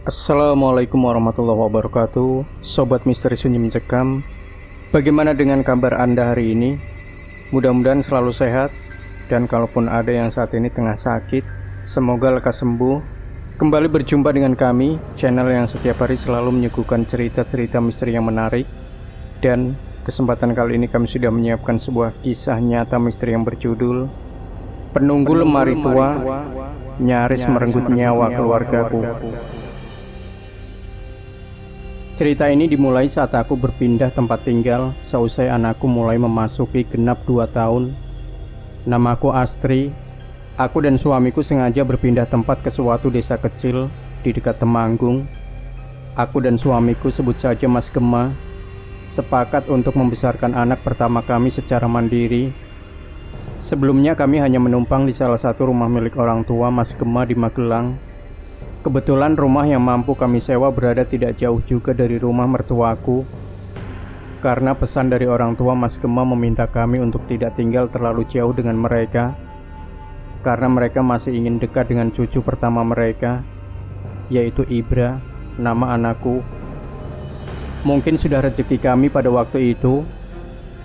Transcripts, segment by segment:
Assalamualaikum warahmatullahi wabarakatuh. Sobat Misteri Sunyi Mencekam, bagaimana dengan kabar Anda hari ini? Mudah-mudahan selalu sehat. Dan kalaupun ada yang saat ini tengah sakit, semoga lekas sembuh. Kembali berjumpa dengan kami, channel yang setiap hari selalu menyuguhkan cerita-cerita misteri yang menarik. Dan kesempatan kali ini kami sudah menyiapkan sebuah kisah nyata misteri yang berjudul Penunggu Lemari Tua Nyaris Merenggut Nyawa Keluargaku. Cerita ini dimulai saat aku berpindah tempat tinggal seusai anakku mulai memasuki genap 2 tahun. Namaku Astri. Aku dan suamiku sengaja berpindah tempat ke suatu desa kecil di dekat Temanggung. Aku dan suamiku, sebut saja Mas Gema, sepakat untuk membesarkan anak pertama kami secara mandiri. Sebelumnya kami hanya menumpang di salah satu rumah milik orang tua Mas Gema di Magelang. Kebetulan rumah yang mampu kami sewa berada tidak jauh juga dari rumah mertuaku. Karena pesan dari orang tua, Mas Gema meminta kami untuk tidak tinggal terlalu jauh dengan mereka, karena mereka masih ingin dekat dengan cucu pertama mereka, yaitu Ibra, nama anakku. Mungkin sudah rezeki kami pada waktu itu.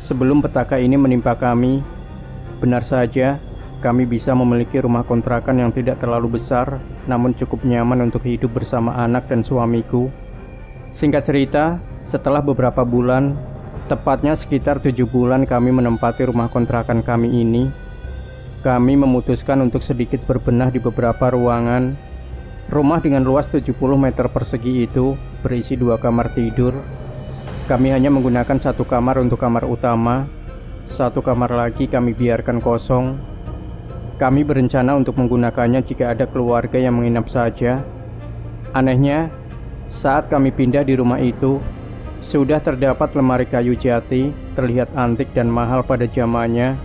Sebelum petaka ini menimpa kami, benar saja kami bisa memiliki rumah kontrakan yang tidak terlalu besar, namun cukup nyaman untuk hidup bersama anak dan suamiku. Singkat cerita, setelah beberapa bulan, tepatnya sekitar 7 bulan kami menempati rumah kontrakan kami ini, kami memutuskan untuk sedikit berbenah di beberapa ruangan. Rumah dengan luas 70 meter persegi itu berisi 2 kamar tidur. Kami hanya menggunakan 1 kamar untuk kamar utama, 1 kamar lagi kami biarkan kosong. Kami berencana untuk menggunakannya jika ada keluarga yang menginap saja. Anehnya, saat kami pindah di rumah itu, sudah terdapat lemari kayu jati, terlihat antik dan mahal pada zamannya,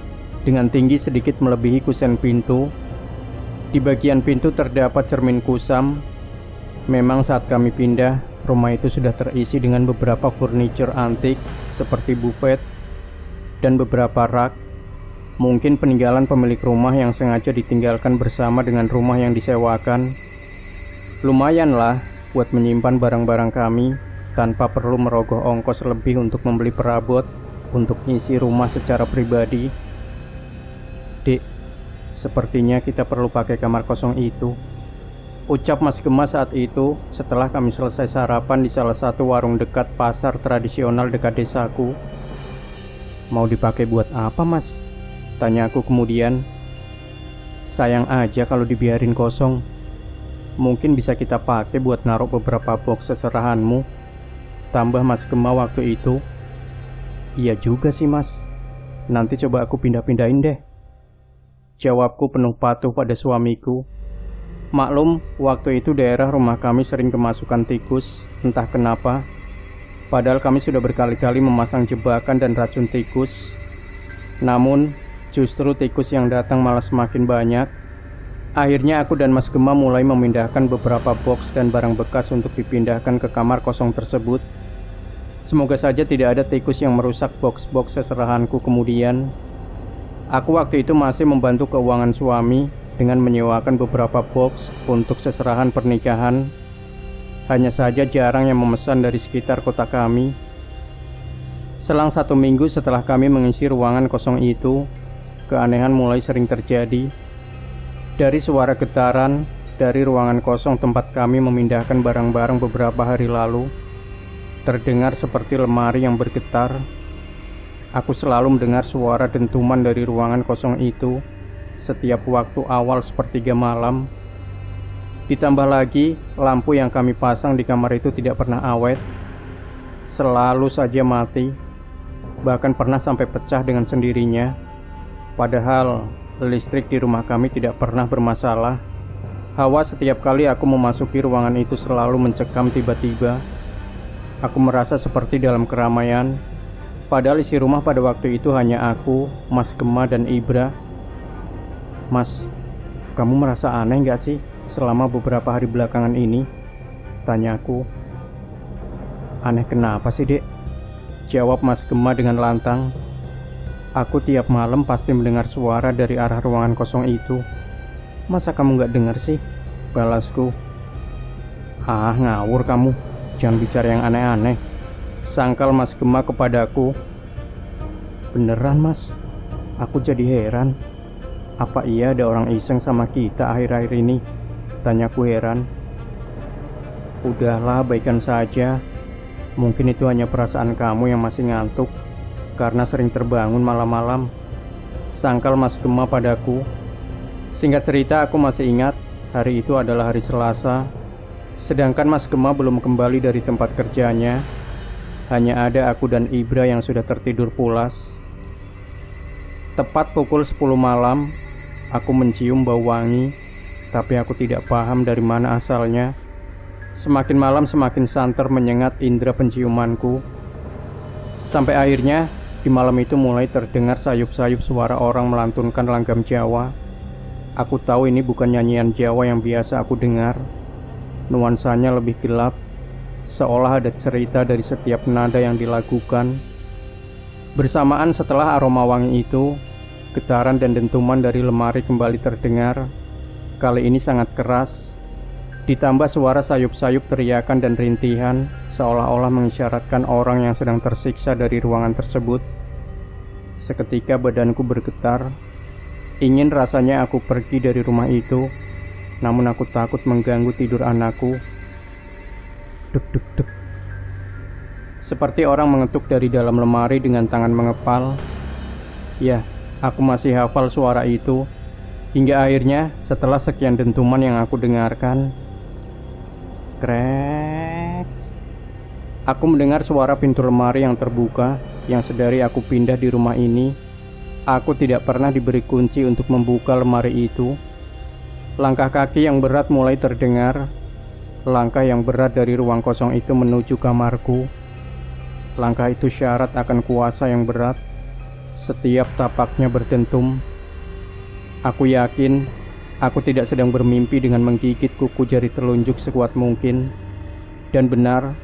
dengan tinggi sedikit melebihi kusen pintu. Di bagian pintu terdapat cermin kusam. Memang saat kami pindah, rumah itu sudah terisi dengan beberapa furniture antik, seperti buffet dan beberapa rak. Mungkin peninggalan pemilik rumah yang sengaja ditinggalkan bersama dengan rumah yang disewakan. Lumayanlah buat menyimpan barang-barang kami tanpa perlu merogoh ongkos lebih untuk membeli perabot untuk isi rumah secara pribadi. Dek, sepertinya kita perlu pakai kamar kosong itu, ucap Mas Gema saat itu setelah kami selesai sarapan di salah satu warung dekat pasar tradisional dekat desaku. Mau dipakai buat apa, Mas? Tanya aku kemudian. Sayang aja kalau dibiarin kosong. Mungkin bisa kita pakai buat naruh beberapa box seserahanmu, tambah Mas Gema waktu itu. Iya juga sih, Mas. Nanti coba aku pindah-pindahin deh, jawabku penuh patuh pada suamiku. Maklum, waktu itu daerah rumah kami sering kemasukan tikus, entah kenapa. Padahal kami sudah berkali-kali memasang jebakan dan racun tikus. Namun justru tikus yang datang malah semakin banyak. Akhirnya aku dan Mas Gema mulai memindahkan beberapa box dan barang bekas untuk dipindahkan ke kamar kosong tersebut. Semoga saja tidak ada tikus yang merusak box-box seserahanku kemudian. Aku waktu itu masih membantu keuangan suami dengan menyewakan beberapa box untuk seserahan pernikahan. Hanya saja jarang yang memesan dari sekitar kota kami. Selang 1 minggu setelah kami mengisi ruangan kosong itu, keanehan mulai sering terjadi. Dari suara getaran dari ruangan kosong tempat kami memindahkan barang-barang beberapa hari lalu, terdengar seperti lemari yang bergetar. Aku selalu mendengar suara dentuman dari ruangan kosong itu setiap waktu awal sepertiga malam. Ditambah lagi, lampu yang kami pasang di kamar itu tidak pernah awet, selalu saja mati. Bahkan pernah sampai pecah dengan sendirinya. Padahal listrik di rumah kami tidak pernah bermasalah. Hawa setiap kali aku memasuki ruangan itu selalu mencekam tiba-tiba. Aku merasa seperti dalam keramaian. Padahal isi rumah pada waktu itu hanya aku, Mas Gema, dan Ibra. Mas, kamu merasa aneh gak sih selama beberapa hari belakangan ini? Tanyaku. Aneh kenapa sih, Dek? Jawab Mas Gema dengan lantang. Aku tiap malam pasti mendengar suara dari arah ruangan kosong itu. Masa kamu gak dengar sih? Balasku. Ah, ngawur kamu. Jangan bicara yang aneh-aneh. Sangkal Mas Gema kepadaku. Beneran mas, aku jadi heran. Apa iya ada orang iseng sama kita akhir-akhir ini? Tanyaku heran. Udahlah, baikan saja. Mungkin itu hanya perasaan kamu yang masih ngantuk karena sering terbangun malam-malam. Sangkal Mas Gema padaku. Singkat cerita, aku masih ingat hari itu adalah hari Selasa. Sedangkan Mas Gema belum kembali dari tempat kerjanya. Hanya ada aku dan Ibra yang sudah tertidur pulas. Tepat pukul 10 malam, aku mencium bau wangi, tapi aku tidak paham dari mana asalnya. Semakin malam semakin santer menyengat indera penciumanku. Sampai akhirnya, di malam itu mulai terdengar sayup-sayup suara orang melantunkan langgam Jawa. Aku tahu ini bukan nyanyian Jawa yang biasa aku dengar. Nuansanya lebih gelap, seolah ada cerita dari setiap nada yang dilakukan. Bersamaan setelah aroma wangi itu, getaran dan dentuman dari lemari kembali terdengar. Kali ini sangat keras, ditambah suara sayup-sayup teriakan dan rintihan, seolah-olah mengisyaratkan orang yang sedang tersiksa dari ruangan tersebut. Seketika badanku bergetar. Ingin rasanya aku pergi dari rumah itu, namun aku takut mengganggu tidur anakku. Duk duk duk. Seperti orang mengetuk dari dalam lemari dengan tangan mengepal. Ya, aku masih hafal suara itu. Hingga akhirnya setelah sekian dentuman yang aku dengarkan, krek, aku mendengar suara pintu lemari yang terbuka. Yang sedari aku pindah di rumah ini, aku tidak pernah diberi kunci untuk membuka lemari itu. Langkah kaki yang berat mulai terdengar. Langkah yang berat dari ruang kosong itu menuju kamarku. Langkah itu syarat akan kuasa yang berat. Setiap tapaknya berdentum. Aku yakin aku tidak sedang bermimpi dengan menggigit kuku jari telunjuk sekuat mungkin. Dan benar,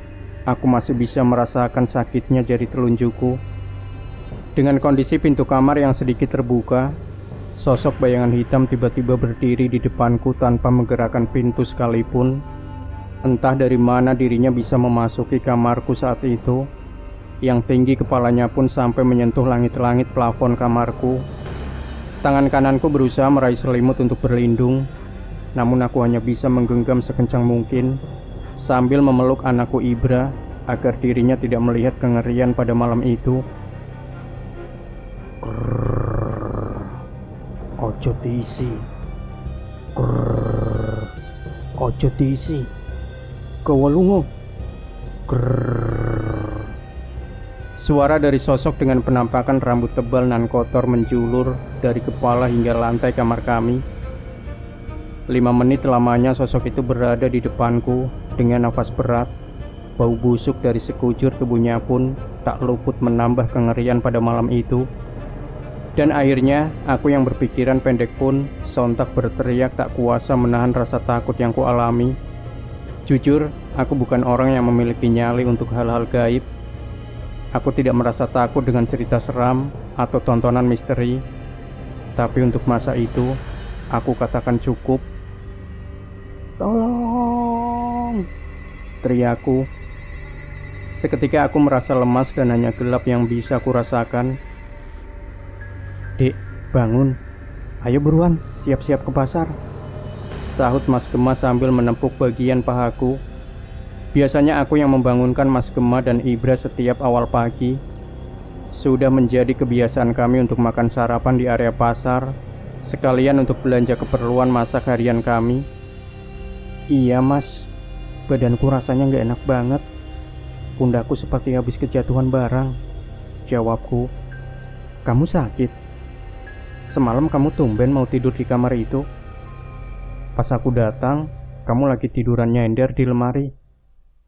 aku masih bisa merasakan sakitnya jari telunjukku. Dengan kondisi pintu kamar yang sedikit terbuka, sosok bayangan hitam tiba-tiba berdiri di depanku tanpa menggerakkan pintu sekalipun. Entah dari mana dirinya bisa memasuki kamarku saat itu. Yang tinggi kepalanya pun sampai menyentuh langit-langit plafon kamarku. Tangan kananku berusaha meraih selimut untuk berlindung, namun aku hanya bisa menggenggam sekencang mungkin sambil memeluk anakku Ibra agar dirinya tidak melihat kengerian pada malam itu. Krrrr, ojo diisi. Krrrr, ojo diisi. Kewalungo. Krrrr. Suara dari sosok dengan penampakan rambut tebal nan kotor menjulur dari kepala hingga lantai kamar kami. 5 menit lamanya sosok itu berada di depanku dengan nafas berat. Bau busuk dari sekujur tubuhnya pun tak luput menambah kengerian pada malam itu. Dan akhirnya aku yang berpikiran pendek pun sontak berteriak tak kuasa menahan rasa takut yang kualami. Jujur, aku bukan orang yang memiliki nyali untuk hal-hal gaib. Aku tidak merasa takut dengan cerita seram atau tontonan misteri. Tapi untuk masa itu, aku katakan cukup. Tolong! Teriakku. Seketika aku merasa lemas dan hanya gelap yang bisa kurasakan. Dek, bangun. Ayo buruan, siap-siap ke pasar. Sahut Mas Gema sambil menepuk bagian pahaku. Biasanya aku yang membangunkan Mas Gema dan Ibra setiap awal pagi. Sudah menjadi kebiasaan kami untuk makan sarapan di area pasar, sekalian untuk belanja keperluan masak harian kami. Iya mas, badanku rasanya gak enak banget. Pundakku seperti habis kejatuhan barang. Jawabku. Kamu sakit? Semalam kamu tumben mau tidur di kamar itu. Pas aku datang, kamu lagi tiduran nyender di lemari.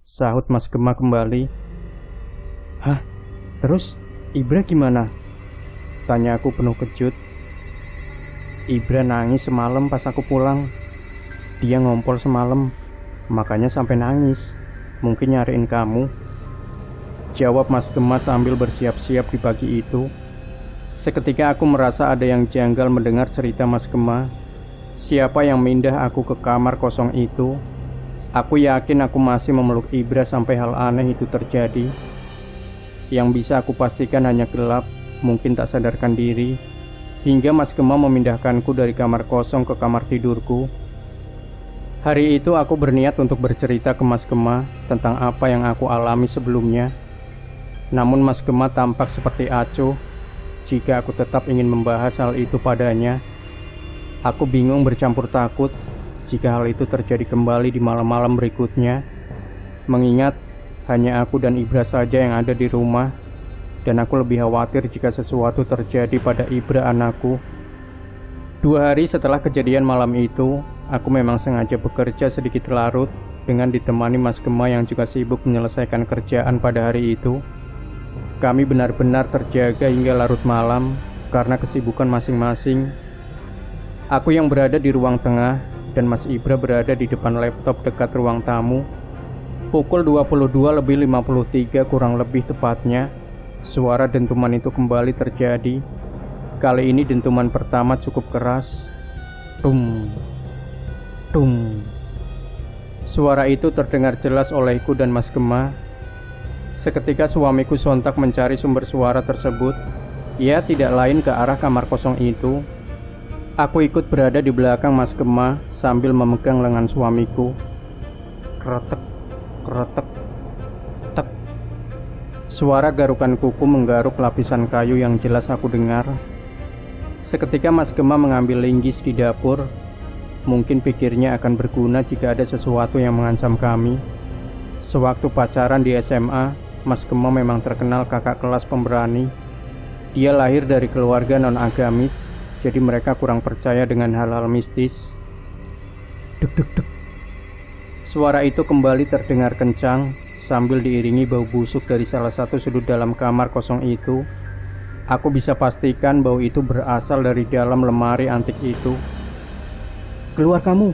Sahut Mas Gema kembali. Hah? Terus Ibra gimana? Tanya aku penuh kejut. Ibra nangis semalam pas aku pulang. Dia ngompol semalam, makanya sampai nangis. Mungkin nyariin kamu. Jawab Mas Gema sambil bersiap-siap di pagi itu. Seketika aku merasa ada yang janggal mendengar cerita Mas Gema. Siapa yang mindah aku ke kamar kosong itu? Aku yakin aku masih memeluk Ibra sampai hal aneh itu terjadi. Yang bisa aku pastikan hanya gelap, mungkin tak sadarkan diri, hingga Mas Gema memindahkanku dari kamar kosong ke kamar tidurku. Hari itu aku berniat untuk bercerita ke Mas Gema tentang apa yang aku alami sebelumnya. Namun Mas Gema tampak seperti acuh jika aku tetap ingin membahas hal itu padanya. Aku bingung bercampur takut jika hal itu terjadi kembali di malam-malam berikutnya, mengingat hanya aku dan Ibra saja yang ada di rumah, dan aku lebih khawatir jika sesuatu terjadi pada Ibra anakku. 2 hari setelah kejadian malam itu, aku memang sengaja bekerja sedikit larut dengan ditemani Mas Gema yang juga sibuk menyelesaikan kerjaan pada hari itu. Kami benar-benar terjaga hingga larut malam karena kesibukan masing-masing. Aku yang berada di ruang tengah dan Mas Ibra berada di depan laptop dekat ruang tamu. Pukul 22:53 kurang lebih tepatnya, suara dentuman itu kembali terjadi. Kali ini dentuman pertama cukup keras. Tum, tum. Suara itu terdengar jelas olehku dan Mas Gema. Seketika suamiku sontak mencari sumber suara tersebut. Ia tidak lain ke arah kamar kosong itu. Aku ikut berada di belakang Mas Gema sambil memegang lengan suamiku. Kretek, kretek, tek. Suara garukan kuku menggaruk lapisan kayu yang jelas aku dengar. Seketika Mas Gema mengambil linggis di dapur. Mungkin pikirnya akan berguna jika ada sesuatu yang mengancam kami. Sewaktu pacaran di SMA, Mas Gema memang terkenal kakak kelas pemberani. Dia lahir dari keluarga non-agamis, jadi mereka kurang percaya dengan hal-hal mistis. Duk duk duk. Suara itu kembali terdengar kencang sambil diiringi bau busuk dari salah satu sudut dalam kamar kosong itu. Aku bisa pastikan bau itu berasal dari dalam lemari antik itu. "Keluar kamu!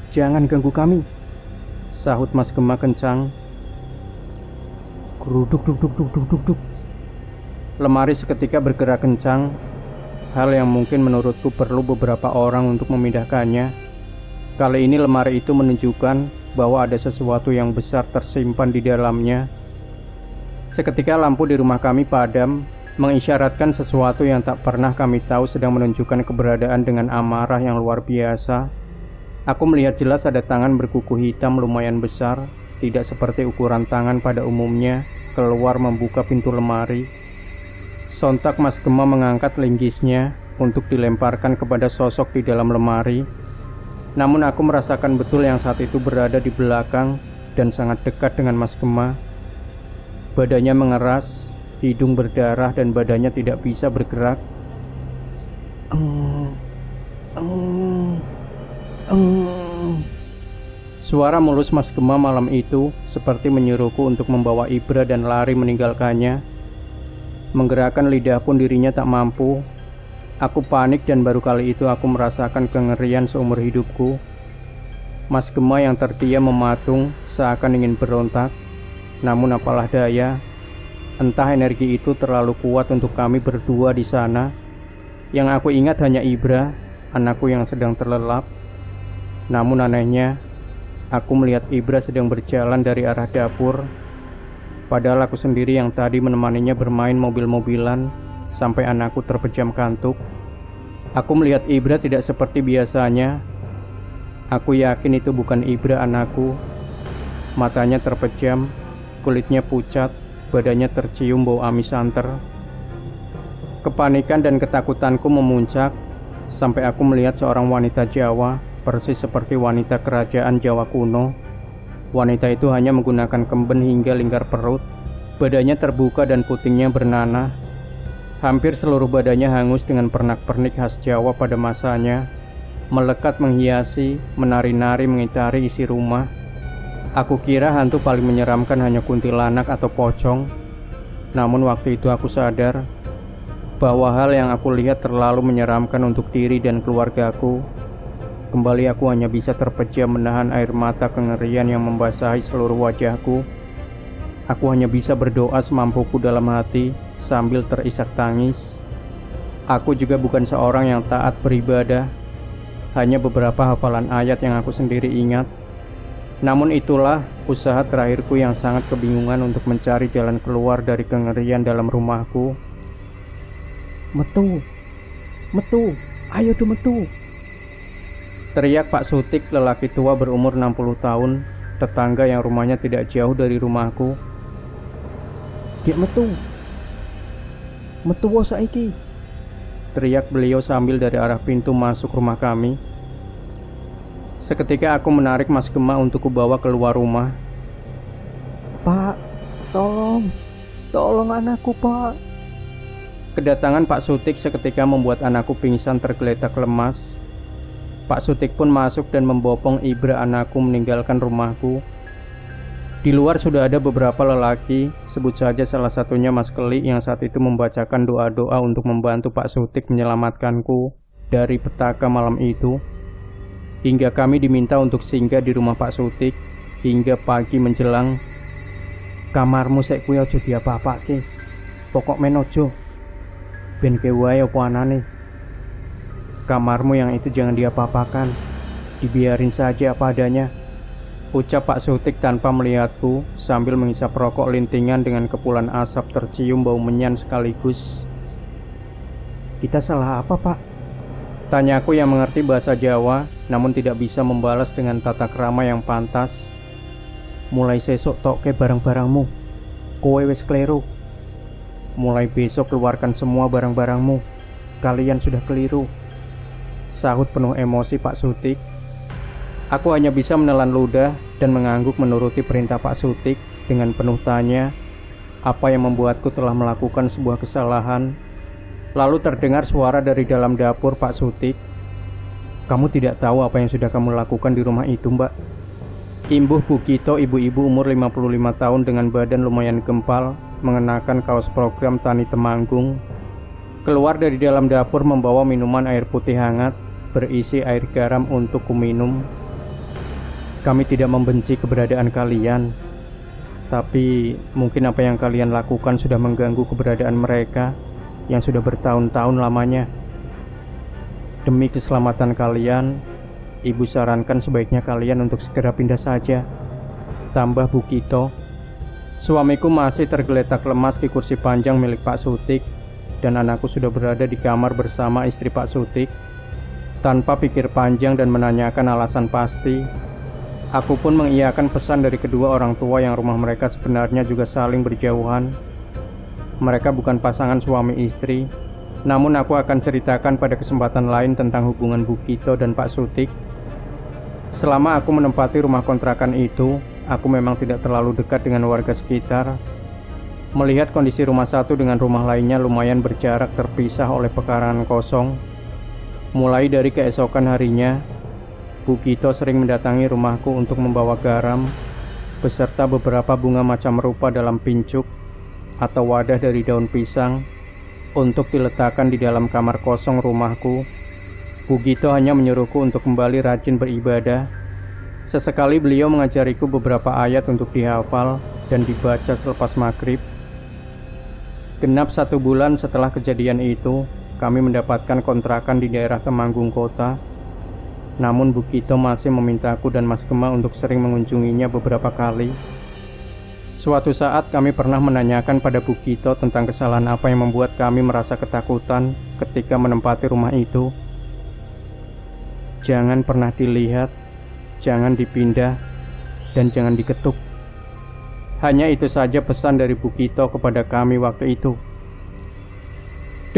Jangan ganggu kami!" sahut Mas Gema kencang. Geruduk duk duk duk duk duk duk. Lemari seketika bergerak kencang. Hal yang mungkin menurutku perlu beberapa orang untuk memindahkannya. Kali ini lemari itu menunjukkan bahwa ada sesuatu yang besar tersimpan di dalamnya. Seketika lampu di rumah kami padam, mengisyaratkan sesuatu yang tak pernah kami tahu sedang menunjukkan keberadaan dengan amarah yang luar biasa. Aku melihat jelas ada tangan berkuku hitam lumayan besar, tidak seperti ukuran tangan pada umumnya, keluar membuka pintu lemari. Sontak Mas Gema mengangkat linggisnya untuk dilemparkan kepada sosok di dalam lemari. Namun aku merasakan betul yang saat itu berada di belakang dan sangat dekat dengan Mas Gema. Badannya mengeras, hidung berdarah dan badannya tidak bisa bergerak. Suara mulus Mas Gema malam itu seperti menyuruhku untuk membawa Ibra dan lari meninggalkannya. Menggerakkan lidah pun dirinya tak mampu. Aku panik dan baru kali itu aku merasakan kengerian seumur hidupku. Mas Gema yang terdiam mematung seakan ingin berontak. Namun apalah daya, entah energi itu terlalu kuat untuk kami berdua di sana. Yang aku ingat hanya Ibra, anakku yang sedang terlelap. Namun anehnya, aku melihat Ibra sedang berjalan dari arah dapur. Padahal aku sendiri yang tadi menemaninya bermain mobil-mobilan sampai anakku terpejam kantuk. Aku melihat Ibra tidak seperti biasanya. Aku yakin itu bukan Ibra anakku. Matanya terpejam, kulitnya pucat, badannya tercium bau amis santer. Kepanikan dan ketakutanku memuncak sampai aku melihat seorang wanita Jawa, persis seperti wanita kerajaan Jawa kuno. Wanita itu hanya menggunakan kemben hingga lingkar perut. Badannya terbuka dan putingnya bernanah. Hampir seluruh badannya hangus dengan pernak-pernik khas Jawa pada masanya. Melekat menghiasi, menari-nari mengitari isi rumah. Aku kira hantu paling menyeramkan hanya kuntilanak atau pocong. Namun waktu itu aku sadar bahwa hal yang aku lihat terlalu menyeramkan untuk diri dan keluargaku. Kembali aku hanya bisa terpejam menahan air mata kengerian yang membasahi seluruh wajahku. Aku hanya bisa berdoa semampuku dalam hati sambil terisak tangis. Aku juga bukan seorang yang taat beribadah. Hanya beberapa hafalan ayat yang aku sendiri ingat. Namun itulah usaha terakhirku yang sangat kebingungan untuk mencari jalan keluar dari kengerian dalam rumahku. Metu, metu, ayo do metu, teriak Pak Sutik, lelaki tua berumur 60 tahun, tetangga yang rumahnya tidak jauh dari rumahku. Dia metu, metu wo saiki, teriak beliau sambil dari arah pintu masuk rumah kami. Seketika aku menarik Mas Gema untuk kubawa keluar rumah. Pak, tolong anakku Pak. Kedatangan Pak Sutik seketika membuat anakku pingsan tergeletak lemas. Pak Sutik pun masuk dan membopong Ibra anakku meninggalkan rumahku. Di luar sudah ada beberapa lelaki, sebut saja salah satunya Mas Keli yang saat itu membacakan doa-doa untuk membantu Pak Sutik menyelamatkanku dari petaka malam itu. Hingga kami diminta untuk singgah di rumah Pak Sutik hingga pagi menjelang. Kamarmu sek kuwi aja diapa-apake. Pokok men ojo. Ben ke wae opo anane. Kamarmu yang itu jangan diapa-apakan. Dibiarin saja apa adanya, ucap Pak Sutik tanpa melihatku sambil menghisap rokok lintingan dengan kepulan asap tercium bau menyan sekaligus. Kita salah apa Pak? Tanyaku yang mengerti bahasa Jawa, namun tidak bisa membalas dengan tata krama yang pantas. Mulai sesok tokke barang-barangmu. Kowe wis keliru. Mulai besok keluarkan semua barang-barangmu. Kalian sudah keliru, sahut penuh emosi Pak Sutik. Aku hanya bisa menelan ludah dan mengangguk menuruti perintah Pak Sutik dengan penuh tanya apa yang membuatku telah melakukan sebuah kesalahan. Lalu terdengar suara dari dalam dapur Pak Sutik. Kamu tidak tahu apa yang sudah kamu lakukan di rumah itu, Mbak? Imbuh Bu Gito, ibu-ibu umur 55 tahun dengan badan lumayan gempal, mengenakan kaos program tani Temanggung, keluar dari dalam dapur membawa minuman air putih hangat berisi air garam untuk kuminum. Kami tidak membenci keberadaan kalian, tapi mungkin apa yang kalian lakukan sudah mengganggu keberadaan mereka yang sudah bertahun-tahun lamanya. Demi keselamatan kalian, Ibu sarankan sebaiknya kalian untuk segera pindah saja, tambah Bu Gito. Suamiku masih tergeletak lemas di kursi panjang milik Pak Sutik, dan anakku sudah berada di kamar bersama istri Pak Sutik. Tanpa pikir panjang dan menanyakan alasan pasti, aku pun mengiyakan pesan dari kedua orang tua yang rumah mereka sebenarnya juga saling berjauhan. Mereka bukan pasangan suami istri, namun aku akan ceritakan pada kesempatan lain tentang hubungan Bu Gito dan Pak Sutik. Selama aku menempati rumah kontrakan itu, aku memang tidak terlalu dekat dengan warga sekitar. Melihat kondisi rumah satu dengan rumah lainnya lumayan berjarak terpisah oleh pekarangan kosong. Mulai dari keesokan harinya, Bu Gito sering mendatangi rumahku untuk membawa garam beserta beberapa bunga macam rupa dalam pincuk atau wadah dari daun pisang untuk diletakkan di dalam kamar kosong rumahku. Bu Gito hanya menyuruhku untuk kembali rajin beribadah. Sesekali beliau mengajariku beberapa ayat untuk dihafal dan dibaca selepas maghrib. Genap 1 bulan setelah kejadian itu, kami mendapatkan kontrakan di daerah Temanggung Kota. Namun Bu Gito masih memintaku dan Mas Gema untuk sering mengunjunginya beberapa kali. Suatu saat kami pernah menanyakan pada Bu Gito tentang kesalahan apa yang membuat kami merasa ketakutan ketika menempati rumah itu. Jangan pernah dilihat, jangan dipindah, dan jangan diketuk. Hanya itu saja pesan dari Bu Gito kepada kami waktu itu.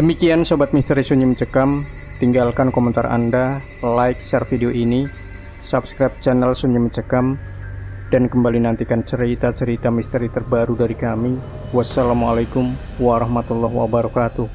Demikian Sobat Misteri Sunyi Mencekam. Tinggalkan komentar Anda, like, share video ini, subscribe channel Sunyi Mencekam, dan kembali nantikan cerita-cerita misteri terbaru dari kami. Wassalamualaikum warahmatullahi wabarakatuh.